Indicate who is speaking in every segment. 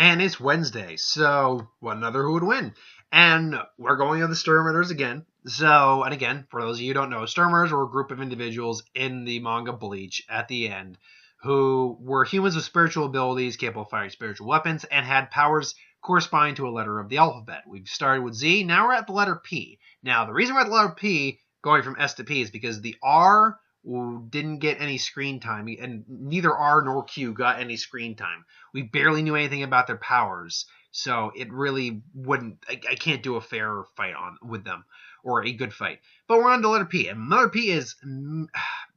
Speaker 1: And it's Wednesday, so one another who would win. And we're going on the Sternritters again. So, and again, for those of you who don't know, Sternritters were a group of individuals in the manga Bleach at the end who were humans with spiritual abilities, capable of firing spiritual weapons, and had powers corresponding to a letter of the alphabet. We've started with Z, now we're at the letter P. Now, the reason we're at the letter P, going from S to P, is because the R didn't get any screen time, and neither R nor Q got any screen time. We barely knew anything about their powers, so it really wouldn't. I can't do a fair fight with them, or a good fight. But we're on to letter P, and letter P is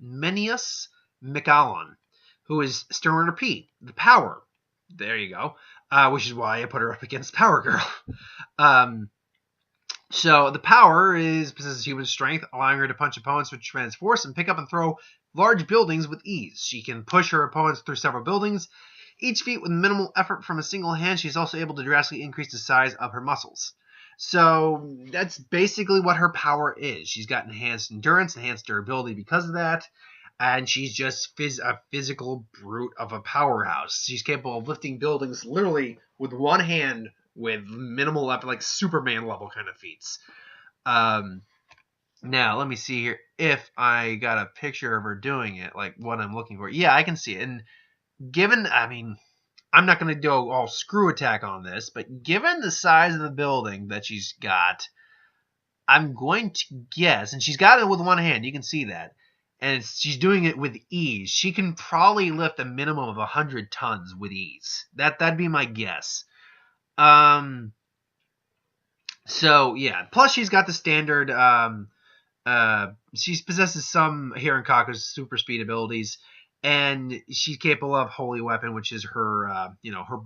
Speaker 1: Meninas McAllon, who is Sternritter P, the power. There you go. Which is why I put her up against Power Girl. So the power possesses human strength, allowing her to punch opponents with tremendous force and pick up and throw large buildings with ease. She can push her opponents through several buildings, each feat with minimal effort from a single hand. She's also able to drastically increase the size of her muscles. So that's basically what her power is. She's got enhanced endurance, enhanced durability because of that, and she's just a physical brute of a powerhouse. She's capable of lifting buildings literally with one hand, with minimal effort, like Superman level kind of feats. Now, let me see here if I got a picture of her doing it, like what I'm looking for. Yeah, I can see it. And given, I'm not going to do all screw attack on this, but given the size of the building that she's got, I'm going to guess, and she's got it with one hand, you can see that, and she's doing it with ease. She can probably lift a minimum of 100 tons with ease. That'd be my guess. So yeah, plus she's got the standard, she possesses some Hironkaga's super speed abilities, and she's capable of Holy Weapon, which is her, her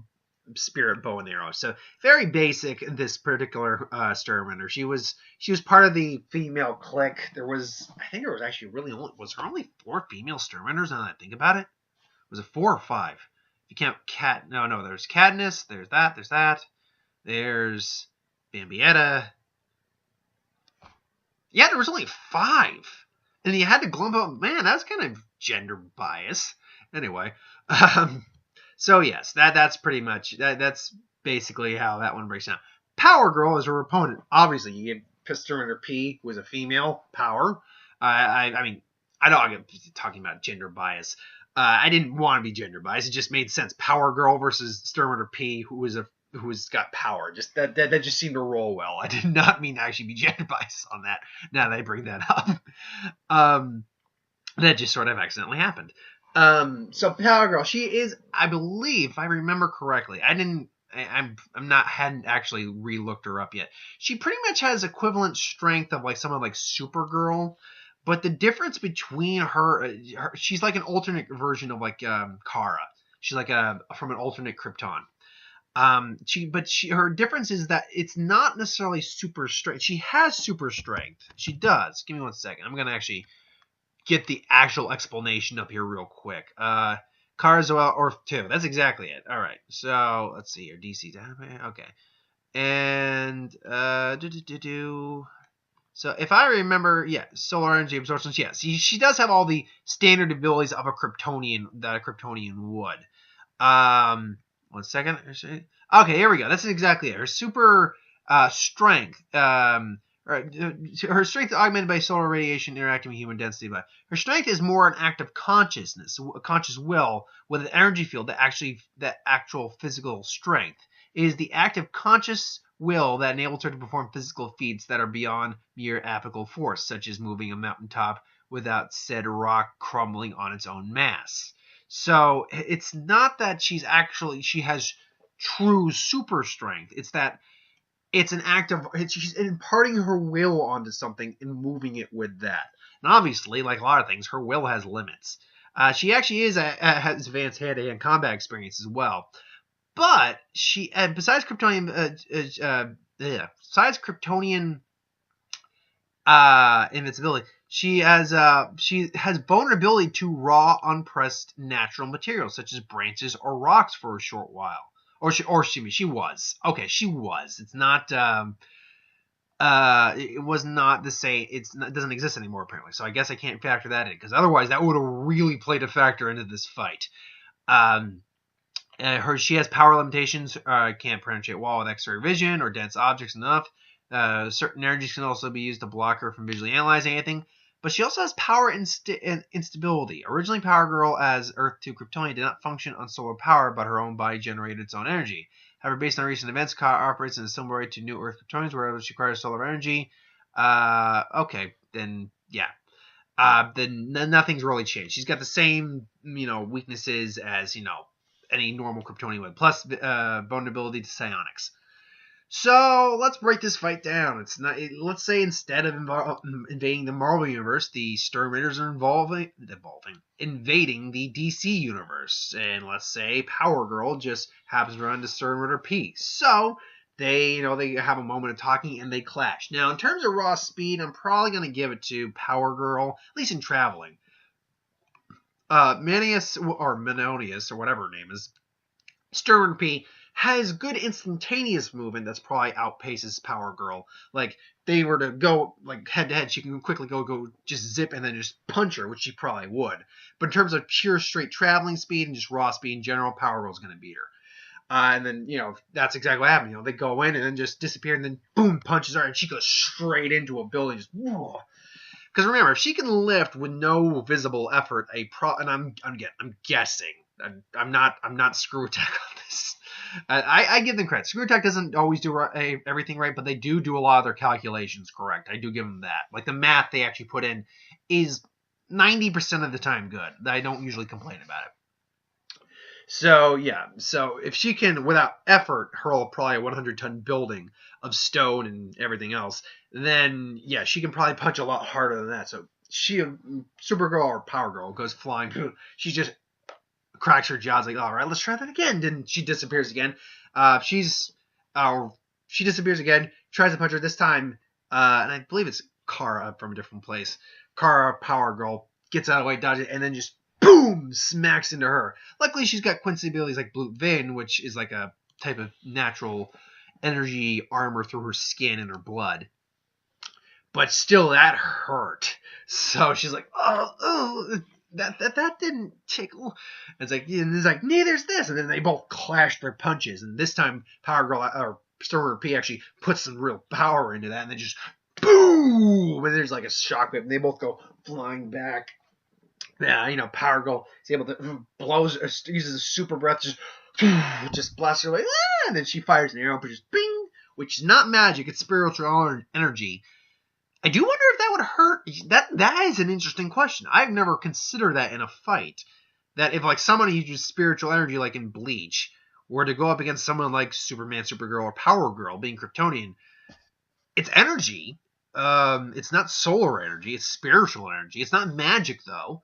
Speaker 1: spirit bow and arrow. So very basic in this particular, Sternritter. She was part of the female clique. I think there was actually was there only 4 female Sternritters now that I think about it? Was it 4 or 5? You can't no, there's Cadmus, there's that, there's Bambietta. Yeah, there was only 5. And you had to glump up, man, that's kind of gender bias. Anyway, so yes, that's pretty much, that's basically how that one breaks down. Power Girl is her opponent. Obviously, you get Sternritter P, who is a female power. I know I'm talking about gender bias. I didn't want to be gender biased. It just made sense. Power Girl versus Sternritter P, who's got power. Just that just seemed to roll well. I did not mean to actually be gender biased on that. Now that I bring that up, that just sort of accidentally happened. So Power Girl, she is, I believe, if I remember correctly, hadn't actually re-looked her up yet. She pretty much has equivalent strength of like someone like Supergirl. But the difference between her, she's like an alternate version of like Kara. She's like from an alternate Krypton. Her difference is that it's not necessarily super strength. She has super strength. She does. Give me 1 second. I'm gonna actually get the actual explanation up here real quick. Kara's or 2. That's exactly it. All right. So let's see here. DC. Okay. And So if I remember, solar energy absorption, yes, she does have all the standard abilities of a Kryptonian that a Kryptonian would. 1 second. Okay, here we go. That's exactly it. Her super strength. Her strength is augmented by solar radiation interacting with human density, but her strength is more an act of consciousness, a conscious will with an energy field that actual physical strength. It is the act of conscious will that enables her to perform physical feats that are beyond mere applical force, such as moving a mountaintop without said rock crumbling on its own mass. So it's not that she has true super strength. It's that it's an act of, she's imparting her will onto something and moving it with that. And obviously, like a lot of things, her will has limits. She actually has advanced hand-to-hand combat experience as well. But she, besides Kryptonian invincibility, she has vulnerability to raw, unpressed natural materials such as branches or rocks for a short while. She was. Okay, she was. It's not. It was not the same. It doesn't exist anymore apparently. So I guess I can't factor that in because otherwise that would have really played a factor into this fight. She has power limitations. Can't penetrate wall with X-ray vision or dense objects enough. Certain energies can also be used to block her from visually analyzing anything. But she also has power instability. Originally, Power Girl as Earth 2 Kryptonian did not function on solar power, but her own body generated its own energy. However, based on recent events, Ka operates in a similar way to new Earth Kryptonians, where she requires solar energy. Okay, then yeah. Then nothing's really changed. She's got the same, weaknesses as, any normal Kryptonian would, plus vulnerability to psionics. So let's break this fight down. Let's say instead of invading the Marvel universe, the Sternritters are invading the DC universe, and let's say Power Girl just happens to run to Sternritter P. So they have a moment of talking and they clash. Now, in terms of raw speed, I'm probably going to give it to Power Girl, at least in traveling. Menonius or whatever her name is, Sternritter P has good instantaneous movement that's probably outpaces Power Girl. Like, they were to go like head to head, she can quickly go just zip and then just punch her, which she probably would. But in terms of pure straight traveling speed and just raw speed in general, Power Girl's going to beat her. And then, that's exactly what happened. They go in and then just disappear and then boom, punches her and she goes straight into a building. Just whoa. Because remember, if she can lift with no visible effort, and I'm guessing. I'm not Screw Attack on this. I give them credit. Screw Attack doesn't always do everything right, but they do a lot of their calculations correct. I do give them that. Like, the math they actually put in is 90% of the time good. I don't usually complain about it. So, yeah. So, if she can, without effort, hurl probably a 100-ton building of stone and everything else, then, yeah, she can probably punch a lot harder than that. So, Supergirl or Power Girl goes flying. She just cracks her jaws like, all right, let's try that again. Then she disappears again. She disappears again, tries to punch her this time, and I believe it's Kara from a different place. Kara, Power Girl, gets out of the way, dodges it, and then just boom, smacks into her. Luckily, she's got Quincy abilities like Blue Vein, which is like a type of natural energy armor through her skin and her blood. But still, that hurt. So she's like, oh, that didn't tickle. And it's like, neither's this. And then they both clash their punches. And this time, Power Girl or Sternritter P actually puts some real power into that. And then just boom, and there's like a shock wave, and they both go flying back. Yeah, Power Girl is able to uses a super breath, just blasts her away, and then she fires an arrow, but just bing, which is not magic, it's spiritual energy. I do wonder if that would hurt. That is an interesting question. I've never considered that in a fight. That if like someone who uses spiritual energy, like in Bleach, were to go up against someone like Superman, Supergirl, or Power Girl, being Kryptonian, it's energy. It's not solar energy. It's spiritual energy. It's not magic, though.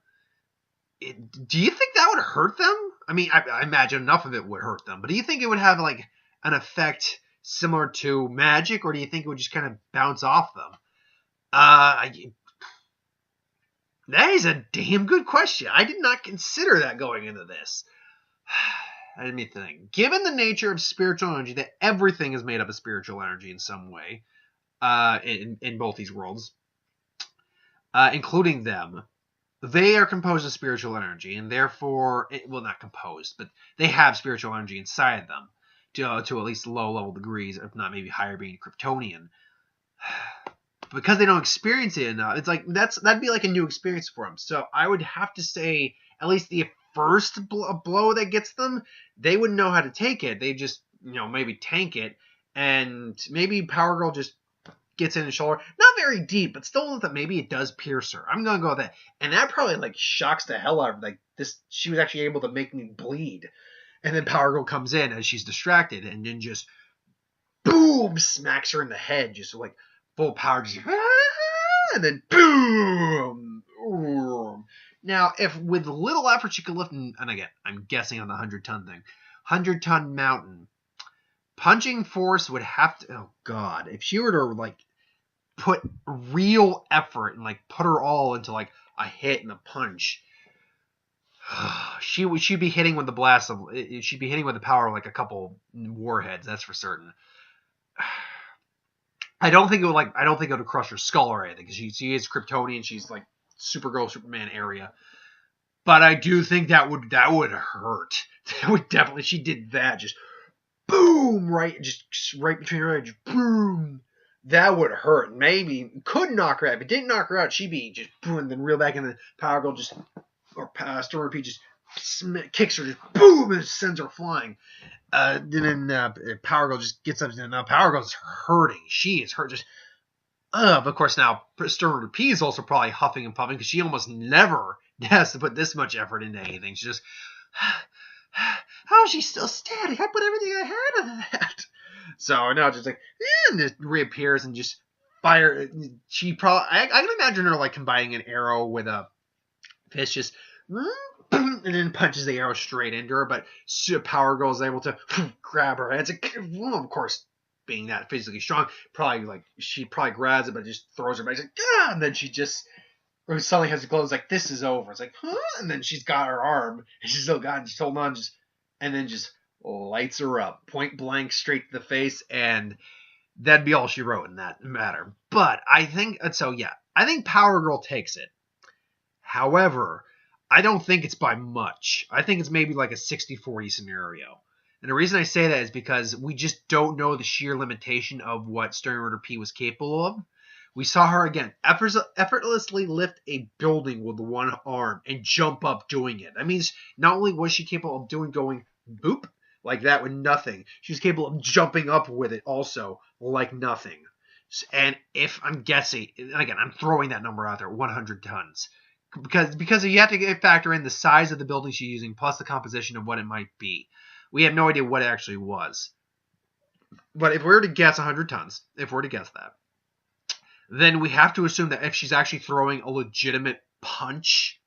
Speaker 1: Do you think that would hurt them? I mean, I imagine enough of it would hurt them. But do you think it would have like an effect similar to magic, or do you think it would just kind of bounce off them? That is a damn good question. I did not consider that going into this. Let me think. Given the nature of spiritual energy, that everything is made up of spiritual energy in some way, in both these worlds, including them, they are composed of spiritual energy, and therefore, not composed, but they have spiritual energy inside them, to at least low-level degrees, if not maybe higher, being Kryptonian. Because they don't experience it enough, it's like that'd be like a new experience for them. So I would have to say, at least the first blow that gets them, they wouldn't know how to take it. They just, maybe tank it, and maybe Power Girl just gets in the shoulder, not very deep, but still that maybe it does pierce her. I'm gonna go with that, and that probably like shocks the hell out of her. Like this, she was actually able to make me bleed, and then Power Girl comes in as she's distracted, and then just boom, smacks her in the head, just like full power, just, and then boom. Now, if with little effort she could lift, and again, I'm guessing on the 100-ton thing, 100-ton mountain. Punching force would have to, oh god, if she were to like put real effort and like put her all into like a hit and a punch, she'd be hitting with the blast of, she'd be hitting with the power of like a couple warheads, that's for certain. I don't think it would crush her skull or anything, because she is Kryptonian, she's like Supergirl, Superman area. But I do think that would hurt. That would definitely. She did that. Just boom, just right between her eyes. Just boom. That would hurt. Maybe could knock her out. If it didn't knock her out, she'd be just boom, and then reel back, and then Power Girl just or Storm Repeat just kicks her, just boom, and sends her flying. Then Power Girl just gets up, and now Power Girl's hurting. She is hurt. Just but of course now Storm Repeat is also probably huffing and puffing because she almost never has to put this much effort into anything. She just how is she still standing? I put everything I had into that. So now just like and just reappears and just fire. She probably I can imagine her like combining an arrow with a fist, just and then punches the arrow straight into her. But Power Girl is able to grab her. It's of course, being that physically strong, she probably grabs it, but just throws her back. She's like, and then she just suddenly has to close. Like, this is over. It's like, huh? And then she's got her arm, and she's still got it. She's holding on, and then just lights her up, point blank, straight to the face, and that'd be all she wrote in that matter. But I think so. Yeah, I think Power Girl takes it. However, I don't think it's by much. I think it's maybe like a 60-40 scenario. And the reason I say that is because we just don't know the sheer limitation of what Sternritter P was capable of. We saw her, again, effortlessly lift a building with one arm and jump up doing it. That means not only was she capable of going boop, like that with nothing, she was capable of jumping up with it also like nothing. And if I'm guessing, and again, I'm throwing that number out there, 100 tons. Because you have to factor in the size of the building she's using plus the composition of what it might be. We have no idea what it actually was. But if we were to guess 100 tons, that, then we have to assume that if she's actually throwing a legitimate punch,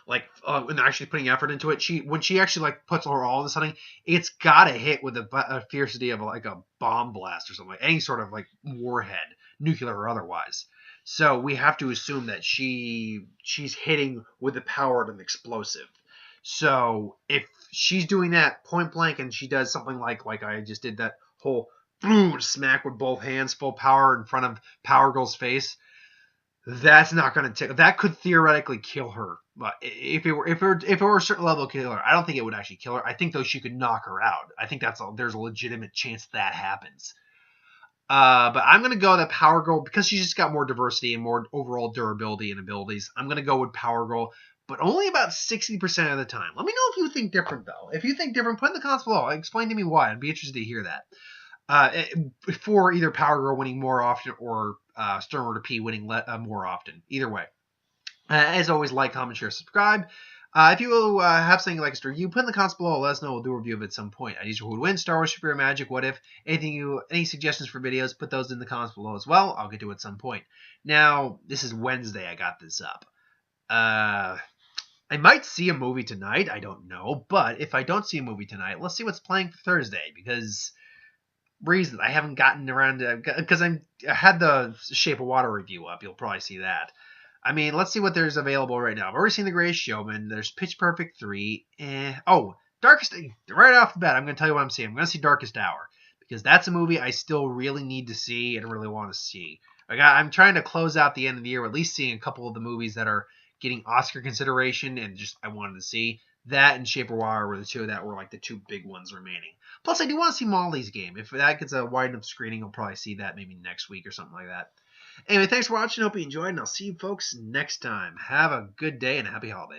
Speaker 1: like and actually putting effort into it, when she actually like puts her all into something, it's gotta hit with a fiercity of like a bomb blast or something, like any sort of like warhead, nuclear or otherwise. So we have to assume that she's hitting with the power of an explosive. So if she's doing that point blank and she does something like I just did, that whole boom smack with both hands full power in front of Power Girl's face, that's not going to that could theoretically kill her. But if it were a certain level of killer, I don't think it would actually kill her. I think though she could knock her out. I think there's a legitimate chance that happens. But I'm going to go that Power Girl, because she's just got more diversity and more overall durability and abilities. I'm going to go with Power Girl, but only about 60% of the time. Let me know if you think different, though. If you think different, put in the comments below. Explain to me why. I'd be interested to hear that. For either Power Girl winning more often or Sternritter P winning more often. Either way. As always, like, comment, share, subscribe. If you have something like a review, put in the comments below. Let us know. We'll do a review of it at some point. Ideas for who would win, Star Wars, Superhero Magic, What If, any suggestions for videos, put those in the comments below as well. I'll get to it at some point. Now, this is Wednesday I got this up. I might see a movie tonight. I don't know. But if I don't see a movie tonight, let's see what's playing for Thursday. Because reasons I haven't gotten around to, because I had the Shape of Water review up. You'll probably see that. I mean, let's see what there's available right now. I've already seen The Greatest Showman. There's Pitch Perfect 3. Darkest... Right off the bat, I'm going to tell you what I'm seeing. I'm going to see Darkest Hour. Because that's a movie I still really need to see and really want to see. I'm trying to close out the end of the year with at least seeing a couple of the movies that are getting Oscar consideration and just I wanted to see. That and Shape of Water were the two that were like the two big ones remaining. Plus, I do want to see Molly's Game. If that gets a wide enough screening, I'll probably see that maybe next week or something like that. Anyway, thanks for watching. Hope you enjoyed, and I'll see you folks next time. Have a good day and a happy holidays.